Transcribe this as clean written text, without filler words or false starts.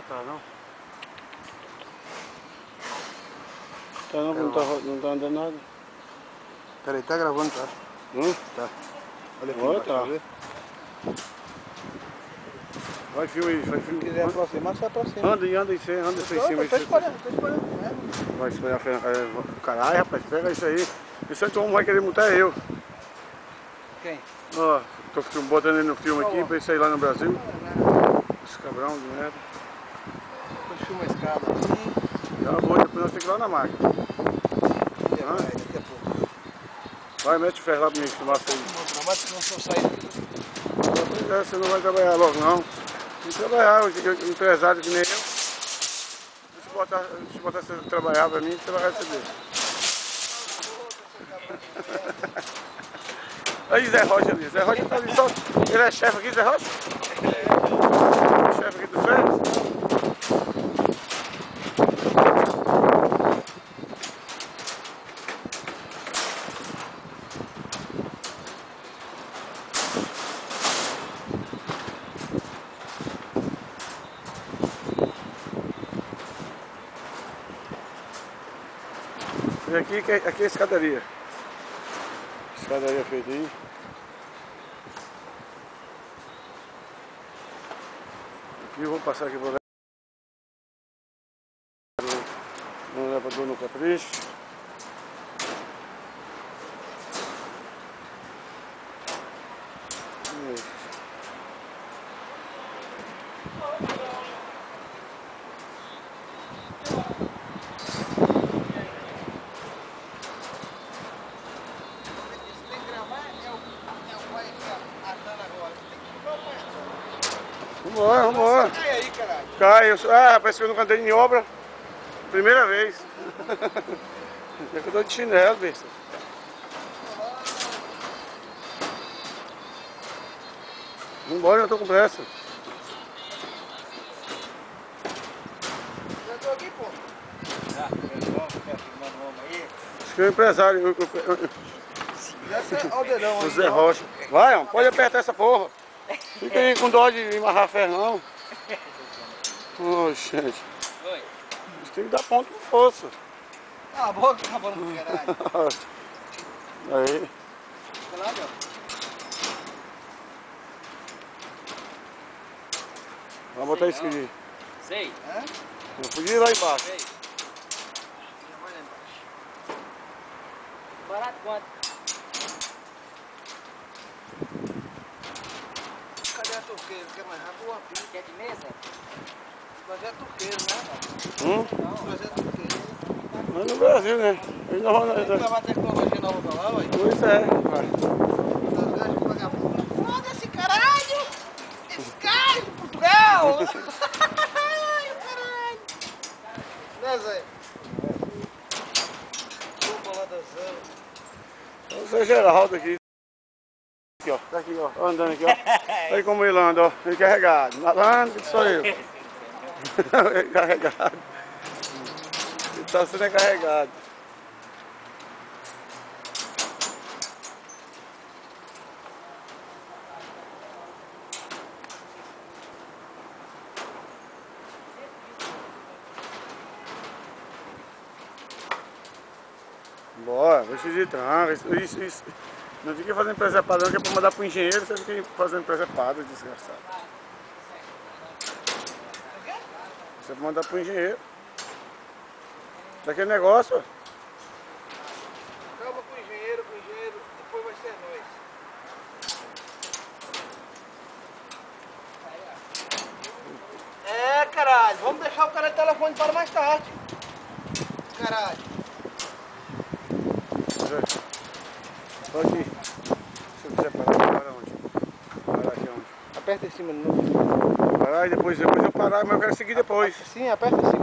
Tá não? Tá não tá andando nada. Peraí, tá gravando, tá? Tá. Olha aqui embaixo, tá. tá ver? Vai, filma aí, vai, filma. Se quiser aproximar, você aproxima. Anda em cima aí. Tô escolhendo mesmo. Vai espalhar caralho, rapaz, pega isso aí. Isso aí tu vai querer multar eu. Quem? Ó, tô botando ele no filme aqui pra ele sair lá no Brasil. Esse cabrão de merda. Puxa uma escada aqui. Já vou, depois nós temos que ir lá na máquina. Daqui a pouco. Vai, mete o ferro lá pra mim, filmar isso aí. Não, mas se não for sair. Pois é, você não vai trabalhar logo não. Tem que trabalhar, um empresário que nem eu. Se botar você trabalhar pra mim, você vai receber. Aí Zé Rocha ali, Zé Rocha tá ali só. Ele é chefe aqui, Zé Rocha? É chefe aqui do Férias? E aqui é a escadaria. Escadaria feita aí. Aqui eu vou passar aqui por lá. Um elevador no Capricho. Vambora, vambora. Cai aí, caralho. Cai, rapaz, que eu nunca andei em obra. Primeira vez. É que eu tô de chinelo, besta. Vambora, eu tô com pressa. Já tô aqui, pô. Já, filmando o homem aí. Acho que é o empresário. Olha o dedão aí. O Zé Rocha. Vai, ó, pode apertar essa porra. Fica aí com dó de amarrar ferro, não. Ô, gente. Oi. Você tem que dar ponto com força. Ah, a boca acabando com caralho. Aí. Caralho, ó. Vamos botar isso aqui. Sei. Hã? Eu podia ir lá embaixo. Sei. Já vai lá embaixo. Barato quanto? Cadê a turqueira? Quer mais rápido ou a pizza? Quer de mesa? Mas é turqueiro, né? Hum? Mas é turqueiro. Mas no Brasil, né? Eles não vão... Tem que levar tecnologia nova pra lá, ué. Pois é, vai. Das vezes que vagabundo. Foda-se, caralho! Esse cara de Portugal! Ai, caralho! Né, Zé? Desculpa lá da Zé. O Zé Geraldo aqui. Aqui, ó. Tá aqui, ó. Andando aqui, ó. Olha como ele anda, ó. Ele carregado. Malandro que sou eu. Ele carregado. Ele tá sendo carregado. Bora, vou de tranca. Isso. Não fica fazendo presepada não, que é pra mandar pro engenheiro, você fica fazendo presepada, desgraçado. Você vai mandar pro engenheiro. Daquele negócio, ó. Calma com o engenheiro, depois vai ser nós. É, caralho, vamos deixar o cara de telefone para mais tarde. Caralho. Tô aqui. Se eu quiser parar, para onde? Parar aqui onde? Aperta em cima de novo. Parar e depois eu parar, mas eu quero seguir depois. Sim, aperta em cima.